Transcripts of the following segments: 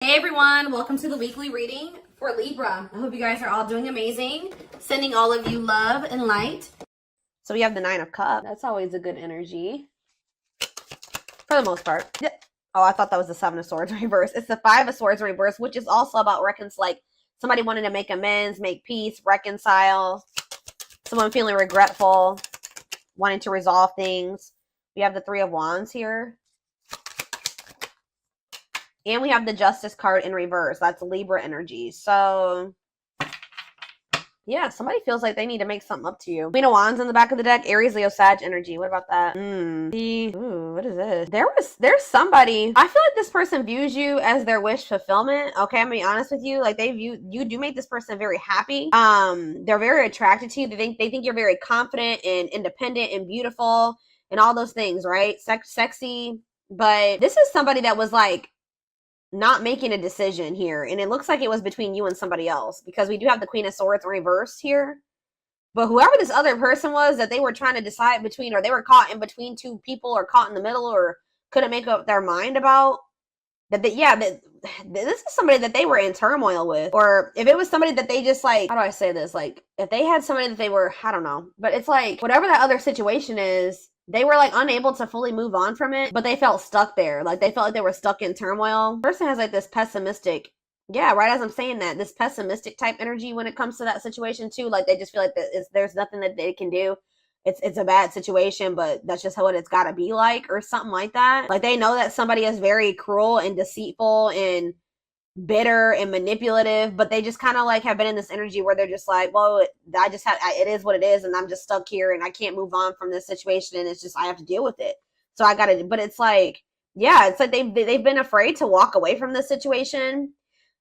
Hey everyone, welcome to the weekly reading for Libra. I hope you guys are all doing amazing. Sending all of you love and light. So we have the 9 of Cups. That's always a good energy. For the most part. Oh, I thought that was the 7 of Swords in reverse. It's the 5 of Swords in reverse, which is also about like somebody wanting to make amends, make peace, reconcile. Someone feeling regretful, wanting to resolve things. We have the 3 of Wands here. And we have the Justice card in reverse. That's Libra energy. So, yeah, somebody feels like they need to make something up to you. Queen of Wands in the back of the deck. Aries, Leo, Sag energy. What about that? Ooh, what is this? There's somebody. I feel like this person views you as their wish fulfillment. Okay, I'm gonna be honest with you. Like you do make this person very happy. They're very attracted to you. They think you're very confident and independent and beautiful and all those things, right? Sexy. But this is somebody that was like not making a decision here, and it looks like it was between you and somebody else, because we do have the Queen of Swords reversed here. But whoever this other person was that they were trying to decide between, or they were caught in between two people, or caught in the middle, or couldn't make up their mind about, that this is somebody that they were in turmoil with. Or if it was somebody that they just like, how do I say this, like if they had somebody that they were, I don't know, but it's like whatever that other situation is, they were like unable to fully move on from it, but they felt stuck there. Like they felt like they were stuck in turmoil. The person has like this pessimistic, yeah, right as I'm saying that, this pessimistic type energy when it comes to that situation too. Like they just feel like there's nothing that they can do. It's a bad situation, but that's just how it's got to be like, or something like that. Like they know that somebody is very cruel and deceitful and bitter and manipulative, but they just kind of like have been in this energy where they're just like, well, it is what it is, and I'm just stuck here and I can't move on from this situation, and it's just I have to deal with it. So I gotta, but it's like, yeah, it's like they've been afraid to walk away from this situation,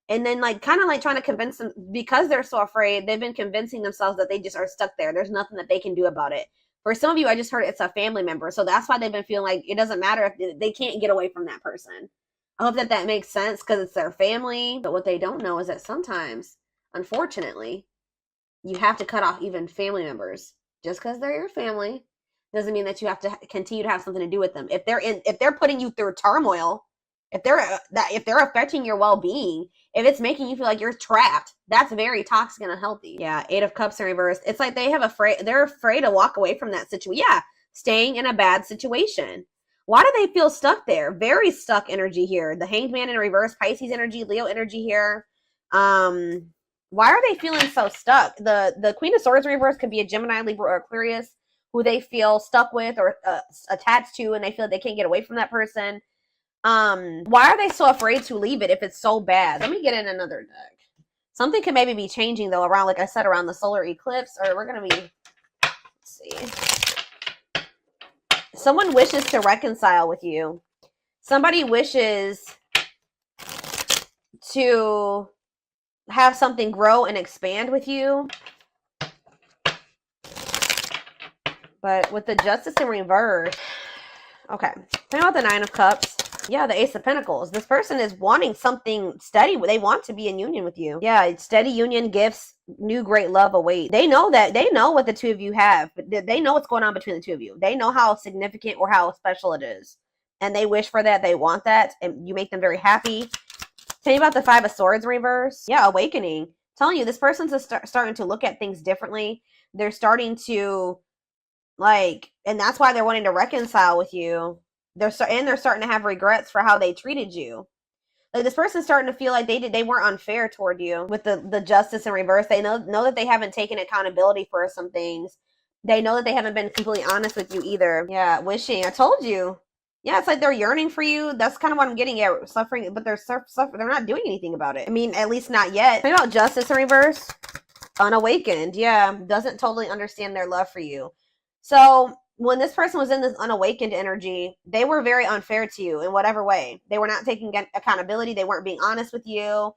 and then like kind of like trying to convince them, because they're so afraid, they've been convincing themselves that they just are stuck there. There's nothing that they can do about it. For some of you, I just heard it's a family member, so that's why they've been feeling like it doesn't matter if they can't get away from that person. I hope that makes sense, because it's their family. But what they don't know is that sometimes, unfortunately, you have to cut off even family members. Just because they're your family doesn't mean that you have to continue to have something to do with them. If they're putting you through turmoil, if they're affecting your well-being, if it's making you feel like you're trapped, that's very toxic and unhealthy. Yeah, 8 of Cups in reverse. It's like they're afraid to walk away from that situation. Yeah, staying in a bad situation. Why do they feel stuck there? Very stuck energy here. The Hanged Man in reverse, Pisces energy, Leo energy here. Why are they feeling so stuck? The Queen of Swords in reverse could be a Gemini, Libra, or Aquarius who they feel stuck with or attached to, and they feel like they can't get away from that person. Why are they so afraid to leave it if it's so bad? Let me get in another deck. Something could maybe be changing though around, like I said, around the solar eclipse, or we're going to be, let's see. Someone wishes to reconcile with you. Somebody wishes to have something grow and expand with you. But with the Justice in reverse, okay. Think about the 9 of Cups. Yeah, the Ace of Pentacles. This person is wanting something steady. They want to be in union with you. Yeah, steady union, gifts, new great love await. They know what the two of you have. They know what's going on between the two of you. They know how significant or how special it is. And they wish for that. They want that. And you make them very happy. Tell me about the 5 of Swords reverse. Yeah, awakening. I'm telling you, this person's starting to look at things differently. They're starting to, like, and that's why they're wanting to reconcile with you. They're starting to have regrets for how they treated you. Like this person's starting to feel like they weren't unfair toward you with the Justice in reverse. They know that they haven't taken accountability for some things. They know that they haven't been completely honest with you either. Yeah, wishing. I told you. Yeah, it's like they're yearning for you. That's kind of what I'm getting at. Suffering, but they're not doing anything about it. I mean, at least not yet. Think about Justice in reverse. Unawakened. Yeah, doesn't totally understand their love for you. So when this person was in this unawakened energy, they were very unfair to you in whatever way. They were not taking accountability. They weren't being honest with you.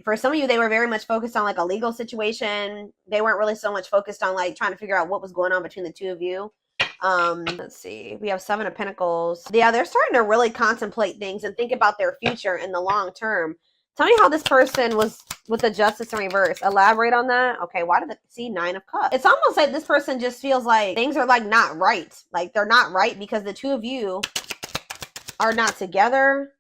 For some of you, they were very much focused on like a legal situation. They weren't really so much focused on like trying to figure out what was going on between the two of you. Let's see. We have 7 of Pentacles. Yeah, they're starting to really contemplate things and think about their future in the long term. Tell me how this person was with the Justice in reverse. Elaborate on that. Okay, why did they see 9 of Cups? It's almost like this person just feels like things are like not right. Like they're not right because the two of you are not together.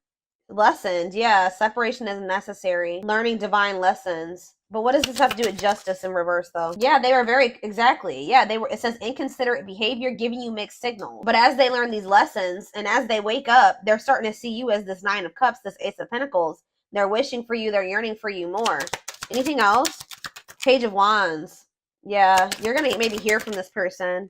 Lessons, yeah. Separation is necessary. Learning divine lessons. But what does this have to do with justice in reverse, though? Yeah, they were very, exactly. Yeah, they were, it says inconsiderate behavior, giving you mixed signals. But as they learn these lessons and as they wake up, they're starting to see you as this Nine of Cups, this Ace of Pentacles. They're wishing for you. They're yearning for you more. Anything else? Page of Wands. Yeah, you're going to maybe hear from this person.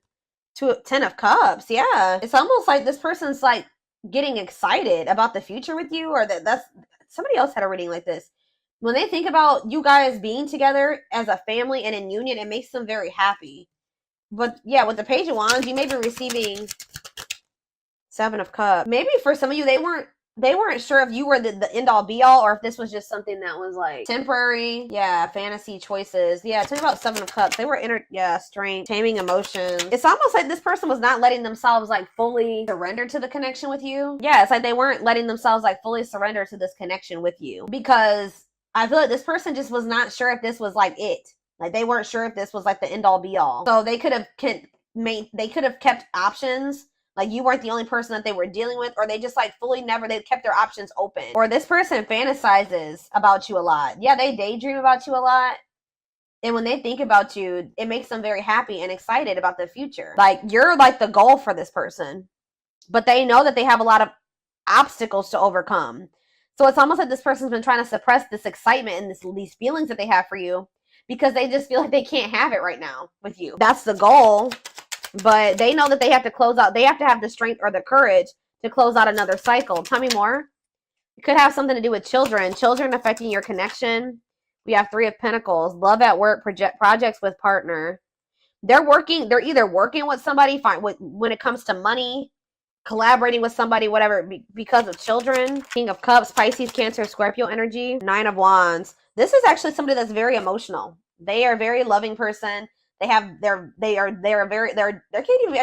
Ten of Cups. Yeah. It's almost like this person's like getting excited about the future with you, or that's somebody else had a reading like this. When they think about you guys being together as a family and in union, it makes them very happy. But yeah, with the Page of Wands, you may be receiving Seven of Cups. Maybe for some of you, they weren't sure if you were the end all be all, or if this was just something that was like temporary. Yeah, fantasy choices. Yeah, tell me about Seven of Cups. They were strength, taming emotions. It's almost like this person was not letting themselves like fully surrender to the connection with you. Yeah, it's like they weren't letting themselves like fully surrender to this connection with you, because I feel like this person just was not sure if this was like it. Like they weren't sure if this was like the end all be all. So they could have kept options. Like you weren't the only person that they were dealing with, or they just like they kept their options open. Or this person fantasizes about you a lot. Yeah, they daydream about you a lot. And when they think about you, it makes them very happy and excited about the future. Like you're like the goal for this person, but they know that they have a lot of obstacles to overcome. So it's almost like this person's been trying to suppress this excitement and these feelings that they have for you, because they just feel like they can't have it right now with you. That's the goal. But they know that they have to close out. They have to have the strength or the courage to close out another cycle. Tell me more. It could have something to do with children. Children affecting your connection. We have Three of Pentacles. Love at work. Projects with partner. They're either working with somebody when it comes to money, collaborating with somebody, whatever, because of children. King of Cups, Pisces, Cancer, Scorpio energy. Nine of Wands. This is actually somebody that's very emotional. They are a very loving person. They're I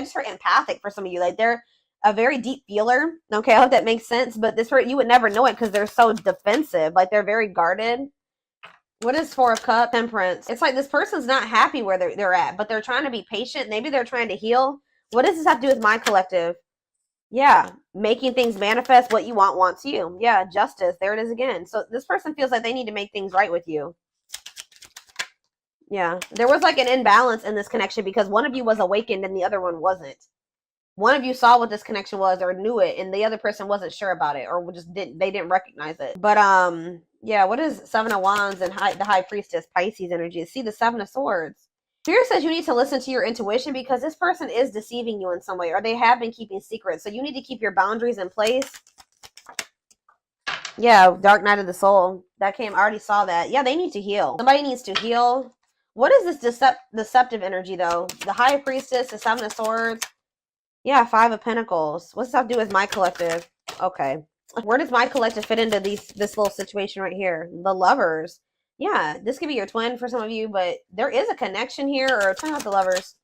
just heard empathic for some of you. Like they're a very deep feeler. Okay, I hope that makes sense. But you would never know it because they're so defensive. Like they're very guarded. What is Four of Cups? Temperance. It's like this person's not happy where they're at, but they're trying to be patient. Maybe they're trying to heal. What does this have to do with my collective? Yeah, making things manifest. What you want wants you. Yeah, justice. There it is again. So this person feels like they need to make things right with you. Yeah, there was like an imbalance in this connection because one of you was awakened and the other one wasn't. One of you saw what this connection was or knew it, and the other person wasn't sure about it, or just didn't recognize it. But yeah, what is Seven of Wands and the High Priestess, Pisces energy? See the Seven of Swords. Spirit says you need to listen to your intuition because this person is deceiving you in some way, or they have been keeping secrets. So you need to keep your boundaries in place. Yeah, Dark Night of the Soul. That came, I already saw that. Yeah, they need to heal. Somebody needs to heal. What is this deceptive energy, though? The High Priestess, the Seven of Swords. Yeah, Five of Pentacles. What's that do with my collective? Okay. Where does my collective fit into this little situation right here? The Lovers. Yeah, this could be your twin for some of you, but there is a connection here. Or tell me about the Lovers.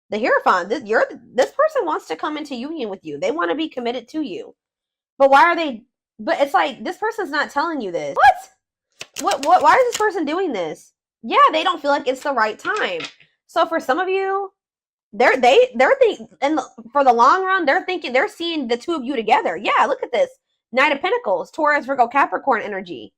The Hierophant. This person wants to come into union with you. They want to be committed to you. But why are they... But it's like, this person's not telling you this. What? Why is this person doing this? Yeah, they don't feel like it's the right time. So for some of you, they're thinking, and for the long run, they're seeing the two of you together. Yeah, look at this. Knight of Pentacles, Taurus, Virgo, Capricorn energy.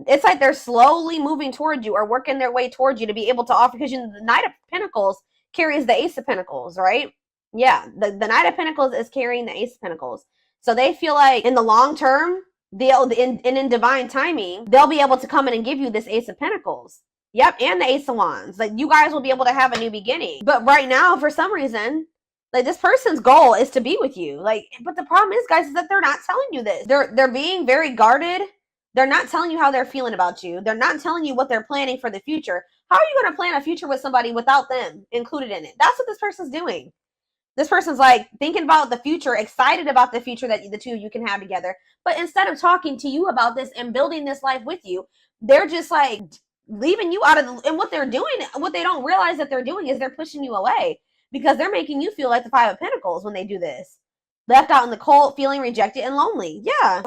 It's like they're slowly moving towards you or working their way towards you to be able to offer, because the Knight of Pentacles carries the Ace of Pentacles, right? Yeah, the Knight of Pentacles is carrying the Ace of Pentacles. So they feel like in the long term, in divine timing, they'll be able to come in and give you this Ace of Pentacles. Yep, and the Ace of Wands. Like, you guys will be able to have a new beginning. But right now, for some reason, like, this person's goal is to be with you. Like, but the problem is, guys, is that they're not telling you this. They're being very guarded. They're not telling you how they're feeling about you. They're not telling you what they're planning for the future. How are you going to plan a future with somebody without them included in it? That's what this person's doing. This person's like thinking about the future, excited about the future that the two of you can have together. But instead of talking to you about this and building this life with you, they're just like leaving you out of the, and what they're doing, what they don't realize that they're doing is they're pushing you away, because they're making you feel like the Five of Pentacles when they do this. Left out in the cold, feeling rejected and lonely. Yeah.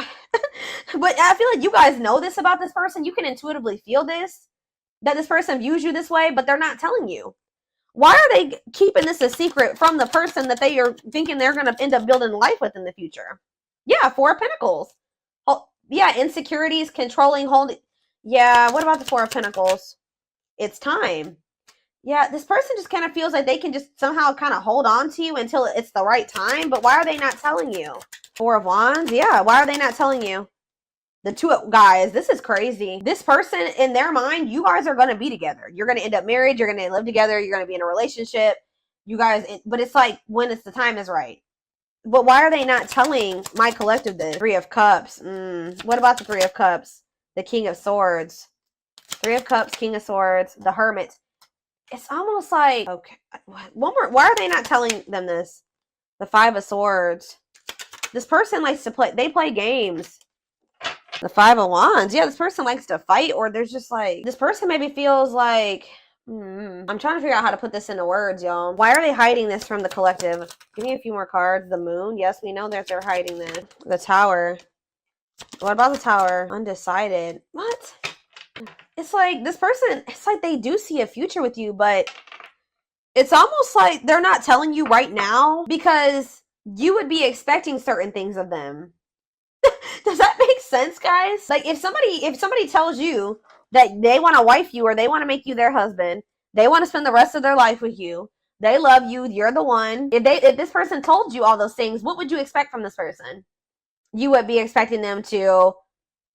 But I feel like you guys know this about this person. You can intuitively feel this, that this person views you this way, but they're not telling you. Why are they keeping this a secret from the person that they are thinking they're going to end up building life with in the future? Yeah, Four of Pentacles. yeah, insecurities, controlling, holding. Yeah, what about the Four of Pentacles? It's time. Yeah, this person just kind of feels like they can just somehow kind of hold on to you until it's the right time. But why are they not telling you? Four of Wands? Yeah, why are they not telling you? The two guys, this is crazy. This person, in their mind, you guys are going to be together. You're going to end up married. You're going to live together. You're going to be in a relationship. You guys, but it's like when it's the time is right. But why are they not telling my collective this? Three of Cups. What about the Three of Cups? The King of Swords. Three of Cups, King of Swords, the Hermit. It's almost like, okay, one more. Why are they not telling them this? The Five of Swords. This person likes to play, they play games. The Five of Wands. Yeah, this person likes to fight, or there's just like, this person maybe feels like, I'm trying to figure out how to put this into words, y'all. Why are they hiding this from the collective? Give me a few more cards. The Moon. Yes, we know that they're hiding this. The Tower. What about the Tower? Undecided. What? It's like this person, it's like they do see a future with you, but it's almost like they're not telling you right now because you would be expecting certain things of them. Does that make sense, guys? Like if somebody tells you that they want to wife you or they want to make you their husband, they want to spend the rest of their life with you, they love you, you're the one. If this person told you all those things, what would you expect from this person? You would be expecting them to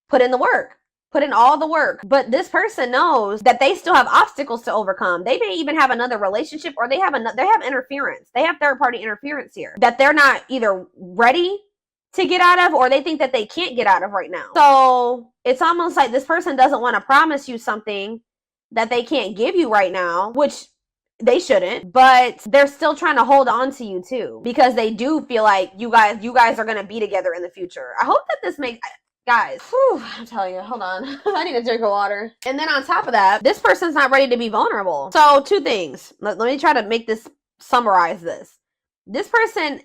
put in the work. Put in all the work. But this person knows that they still have obstacles to overcome. They may even have another relationship, or they have interference. They have third party interference here that they're not either ready to get out of, or they think that they can't get out of right now. So it's almost like this person doesn't want to promise you something that they can't give you right now, which they shouldn't, but they're still trying to hold on to you too, because they do feel like you guys are going to be together in the future. I hope that this makes, guys, I'm telling you, hold on. I need a drink of water. And then on top of that, this person's not ready to be vulnerable. So two things. Let me try to summarize this. This person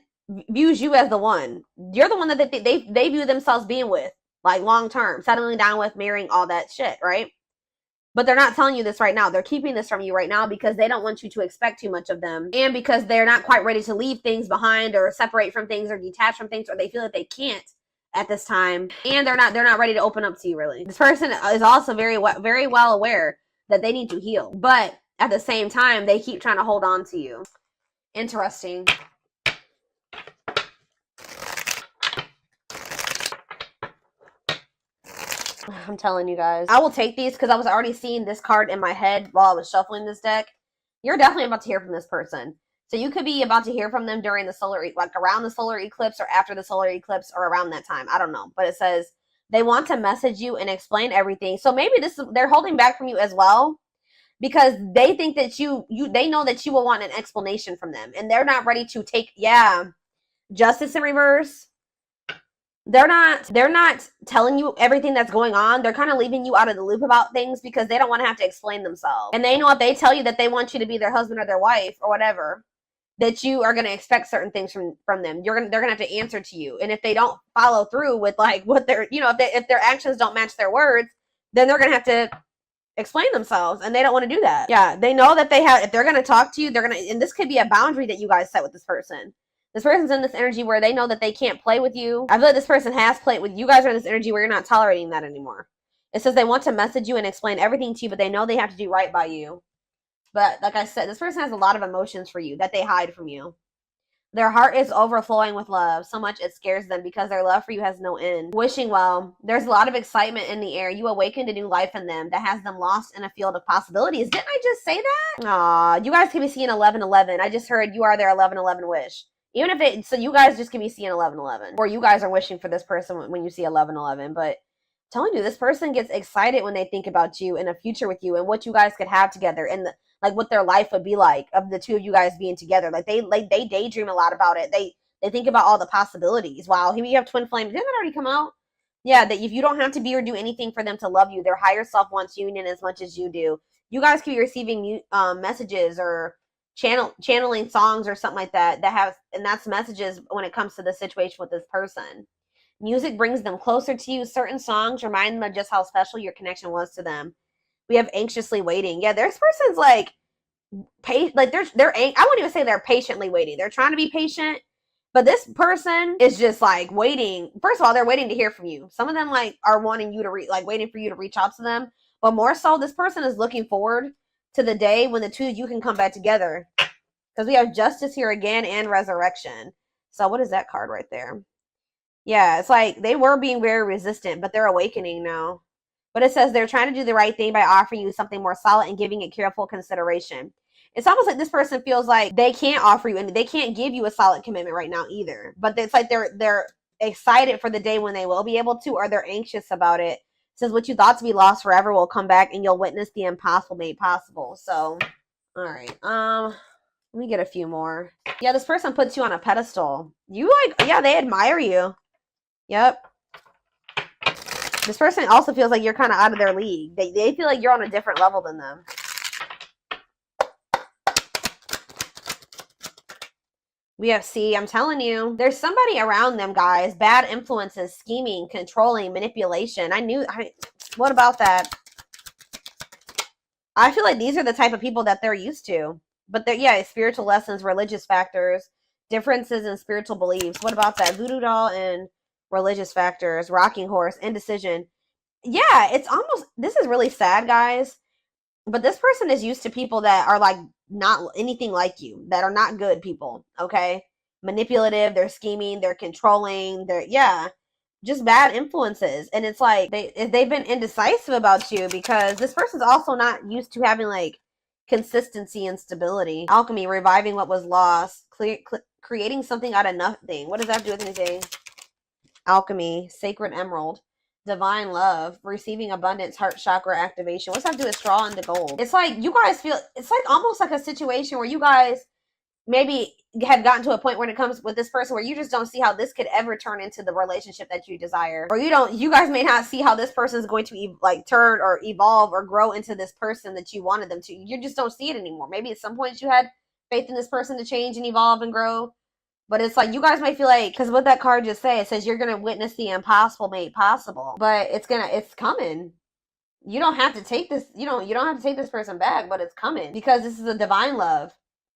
views you as the one. You're the one that they view themselves being with, like long term, settling down with, marrying, all that shit, right? But they're not telling you this right now. They're keeping this from you right now because they don't want you to expect too much of them, and because they're not quite ready to leave things behind or separate from things or detach from things, or they feel that they can't at this time, and they're not ready to open up to you, really. This person is also very well aware that they need to heal, but at the same time they keep trying to hold on to you. Interesting. I'm telling you guys, I will take these because I was already seeing this card in my head while I was shuffling this deck. You're definitely about to hear from this person. So you could be about to hear from them during the around the solar eclipse, or after the solar eclipse, or around that time. I don't know. But it says they want to message you and explain everything. So maybe they're holding back from you as well, because they think that they know that you will want an explanation from them, and they're not ready to take, Justice in reverse. They're not telling you everything that's going on. They're kind of leaving you out of the loop about things because they don't want to have to explain themselves. And they know if they tell you that they want you to be their husband or their wife or whatever, that you are going to expect certain things from them. They're going to have to answer to you. And if they don't follow through with like what they're, if their actions don't match their words, then they're going to have to explain themselves, and they don't want to do that. Yeah, they know that if they're going to talk to you, and this could be a boundary that you guys set with this person. This person's in this energy where they know that they can't play with you. I feel like this person has played with you. Guys are in this energy where you're not tolerating that anymore. It says they want to message you and explain everything to you, but they know they have to do right by you. But like I said, this person has a lot of emotions for you that they hide from you. Their heart is overflowing with love, so much it scares them because their love for you has no end. Wishing well. There's a lot of excitement in the air. You awakened a new life in them that has them lost in a field of possibilities. Didn't I just say that? Aw, you guys can be seeing 1111. I just heard you are their 1111 wish. Even if so you guys just can be seeing 1111. Or you guys are wishing for this person when you see 1111. But I'm telling you, this person gets excited when they think about you and a future with you and what you guys could have together, and what their life would be like of the two of you guys being together. They daydream a lot about it. They think about all the possibilities. Wow, here you have twin flames. Didn't that already come out? Yeah, that if you don't have to be or do anything for them to love you, their higher self wants union as much as you do. You guys could be receiving messages or channeling songs or something like that and that's messages when it comes to the situation with this person. Music brings them closer to you. Certain songs remind them of just how special your connection was to them. We have anxiously waiting. Yeah, this person's I wouldn't even say they're patiently waiting. They're trying to be patient, But this person is just like waiting. First of all, they're waiting to hear from you. Some of them like are wanting you to waiting for you to reach out to them. But more so, this person is looking forward to the day when the two of you can come back together. Because we have justice here again and resurrection. So what is that card right there? Yeah, it's like they were being very resistant, but they're awakening now. But it says they're trying to do the right thing by offering you something more solid and giving it careful consideration. It's almost like this person feels like they can't offer you and they can't give you a solid commitment right now either. But it's like they're excited for the day when they will be able to, or they're anxious about it. It says what you thought to be lost forever will come back and you'll witness the impossible made possible. So, all right. Let me get a few more. Yeah, this person puts you on a pedestal. You yeah, they admire you. Yep. This person also feels like you're kind of out of their league. They feel like you're on a different level than them. See, I'm telling you, there's somebody around them, guys. Bad influences, scheming, controlling, manipulation. What about that? I feel like these are the type of people that they're used to. But yeah, spiritual lessons, religious factors, differences in spiritual beliefs. What about that? Voodoo doll and religious factors, rocking horse, indecision. Yeah, it's almost, this is really sad, guys. But this person is used to people that are like not anything like you, that are not good people, okay? Manipulative, they're scheming, they're controlling, just bad influences. And it's like they've been indecisive about you because this person's also not used to having like consistency and stability. Alchemy, reviving what was lost, creating something out of nothing. What does that have to do with anything? Alchemy, sacred emerald, divine love, receiving abundance, heart chakra activation. What's that do with straw into gold? It's like you guys feel, it's like almost like a situation where you guys maybe have gotten to a point when it comes with this person where you just don't see how this could ever turn into the relationship that you desire. Or you guys may not see how this person is going to turn or evolve or grow into this person that you wanted them to. You just don't see it anymore. Maybe at some point you had faith in this person to change and evolve and grow. But it's like you guys might feel like, because what that card just says, it says you're going to witness the impossible made possible. But it's coming. You don't have to take this, you don't have to take this person back, but it's coming. Because this is a divine love.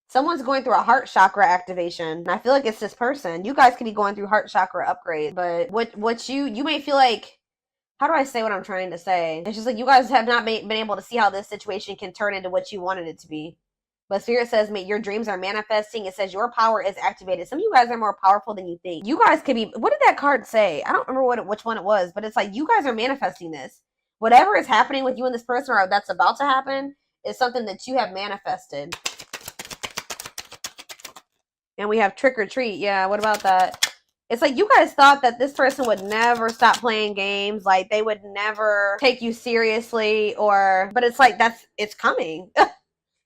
Someone's going through a heart chakra activation. And I feel like it's this person. You guys could be going through heart chakra upgrade. But what you may feel like, how do I say what I'm trying to say? It's just like you guys have not been able to see how this situation can turn into what you wanted it to be. But Spirit says, your dreams are manifesting. It says your power is activated. Some of you guys are more powerful than you think. You guys could be, what did that card say? I don't remember which one it was, but it's like you guys are manifesting this. Whatever is happening with you and this person or that's about to happen is something that you have manifested. And we have trick or treat. Yeah, what about that? It's like you guys thought that this person would never stop playing games. Like they would never take you seriously but it's like it's coming.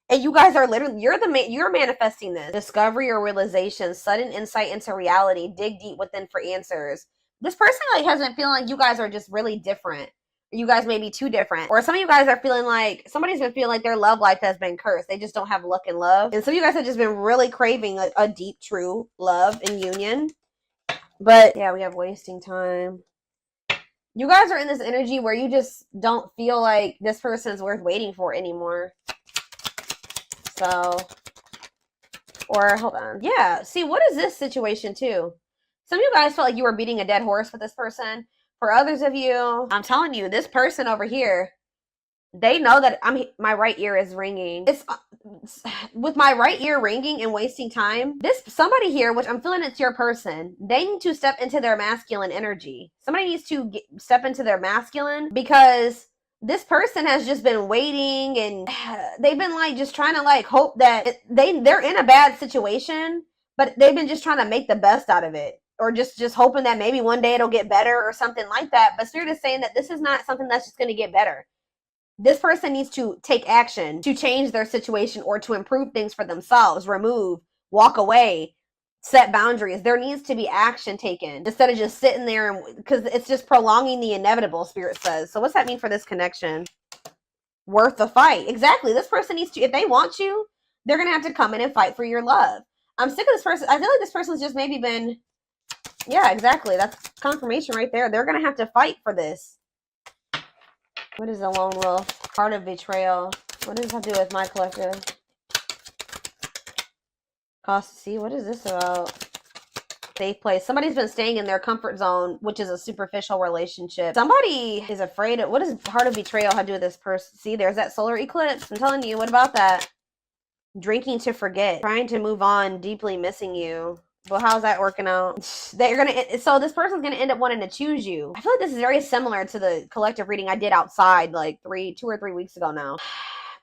And you guys are literally, you're manifesting this. Discovery or realization, sudden insight into reality, dig deep within for answers. This person has been feeling like you guys are just really different. You guys may be too different. Or some of you guys are feeling like, somebody's been feeling like their love life has been cursed. They just don't have luck in love. And some of you guys have just been really craving a deep, true love and union. But yeah, we have wasting time. You guys are in this energy where you just don't feel like this person's worth waiting for anymore. So, or hold on. Yeah. See, what is this situation too? Some of you guys felt like you were beating a dead horse with this person. For others of you, I'm telling you, this person over here, they know that my right ear is ringing. It's with my right ear ringing and wasting time. Somebody here, which I'm feeling it's your person, they need to step into their masculine energy. Somebody needs to step into their masculine because this person has just been waiting and they've been just trying to hope that they're in a bad situation, but they've been just trying to make the best out of it. Or just hoping that maybe one day it'll get better or something like that. But Spirit is saying that this is not something that's just going to get better. This person needs to take action to change their situation or to improve things for themselves, remove, walk away, set boundaries. There needs to be action taken instead of just sitting there because it's just prolonging the inevitable, Spirit says. So what's that mean for this connection? Worth the fight. Exactly. This person needs to, if they want you, they're going to have to come in and fight for your love. I'm sick of this person. I feel like this person's just maybe been, yeah, exactly. That's confirmation right there. They're going to have to fight for this. What is the lone wolf? Heart of betrayal. What does that do with my collective? Cost to see. What is this about? Safe place. Somebody's been staying in their comfort zone, which is a superficial relationship. Somebody is afraid of, what does heart of betrayal have to do with this person? See, there's that solar eclipse. I'm telling you, what about that? Drinking to forget, trying to move on, deeply missing you. Well, how's that working out? So this person's gonna end up wanting to choose you. I feel like this is very similar to the collective reading I did outside like 2 or 3 weeks ago now.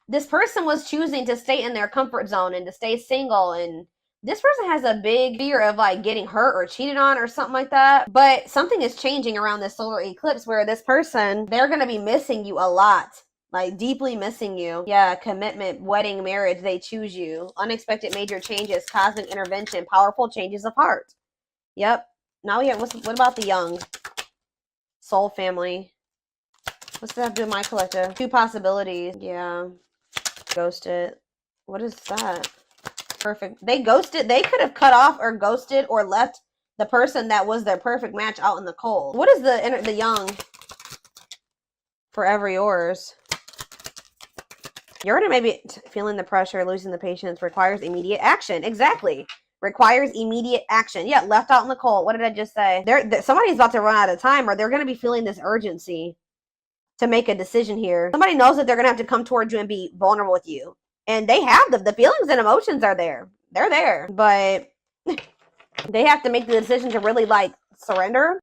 This person was choosing to stay in their comfort zone and to stay single, and this person has a big fear of like getting hurt or cheated on or something like that. But something is changing around this solar eclipse where this person, they're gonna be missing you a lot. Like, deeply missing you. Yeah, commitment, wedding, marriage, they choose you. Unexpected major changes, cosmic intervention, powerful changes of heart. Yep. Now we have, what about the young? Soul family. What's that have to do with my collective? 2 possibilities. Yeah. Ghosted. What is that? Perfect. They ghosted. They could have cut off or ghosted or left the person that was their perfect match out in the cold. What is the young? Forever yours. You're gonna maybe feeling the pressure, losing the patience, requires immediate action. Exactly. Requires immediate action. Yeah, left out in the cold. What did I just say? Somebody's about to run out of time, or they're gonna be feeling this urgency to make a decision here. Somebody knows that they're gonna have to come towards you and be vulnerable with you. And they have the feelings and emotions are there. They're there. But they have to make the decision to really like surrender